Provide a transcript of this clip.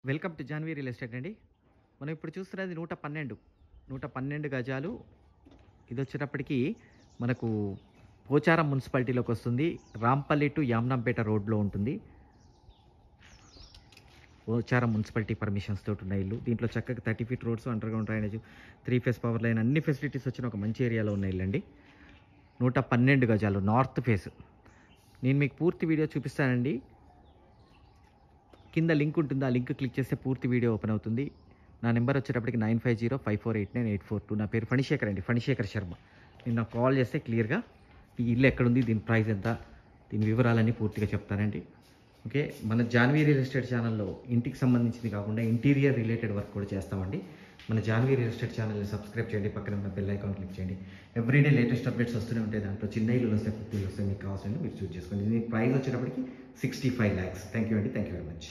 Welcome to Janhvi real estate అండి. మనం ఇప్పుడు చూస్తున్నది 112 గజాలు. ఇది వచ్చేటప్పటికి మనకు పోచారం మున్సిపాలిటీలోకి వస్తుంది. రాంపల్లి టు యామ్నంపేట రోడ్లో ఉంటుంది. పోచారం మున్సిపాలిటీ పర్మిషన్స్ తోటి ఉన్న ఇల్లు. దీంట్లో చక్కగా 30 feet roads, under ground drainage, 3 phase power line, అన్ని ఫెసిలిటీస్ వచ్చిన ఒక మంచి ఏరియాలో ఉన్న ఇల్లు అండి. 112 గజాలు నార్త్ ఫేస్. నేను మీకు పూర్తి వీడియో చూపిస్తానండి. కింద లింక్ ఉంటుంది, ఆ లింక్ క్లిక్ చేస్తే పూర్తి వీడియో ఓపెన్ అవుతుంది. నా నెంబర్ వచ్చేటప్పటికి 9505489842. నా పేరు ఫణిశేఖర్ అండి, ఫణిశేఖర్ శర్మ. నేను నాకు కాల్ చేస్తే క్లియర్గా ఈ ఇల్లు ఎక్కడుంది, దీని ప్రైస్ ఎంత, దీని వివరాలన్నీ పూర్తిగా చెప్తానండి. ఓకే, మన జాన్వీ రియల్ ఎస్టేట్ ఛానల్లో ఇంటికి సంబంధించింది కాకుండా ఇంటీరియర్ రిలేటెడ్ వర్క్ కూడా చేస్తామండి. మన జాన్వీ రియల్ ఎస్టేట్ ఛానల్ని సబ్స్క్రైబ్ చేయండి, పక్కన ఉన్న బెల్ ఐకాన్ క్లిక్ చేయండి. ఎవ్రీడే లేటెస్ట్ అప్డేట్స్ వస్తూనే ఉంటాయి. దాంట్లో చిన్న ఇల్లు వస్తాయి, పెద్ద ఇల్లు వస్తాయి. మీకు కావాల్సిన మీరు చూస్ చేసుకోండి. దీని ప్రైస్ వచ్చేటప్పటికి 65 lakhs. థ్యాంక్ యూ అండి, థ్యాంక్ యూ వెరీ మచ్.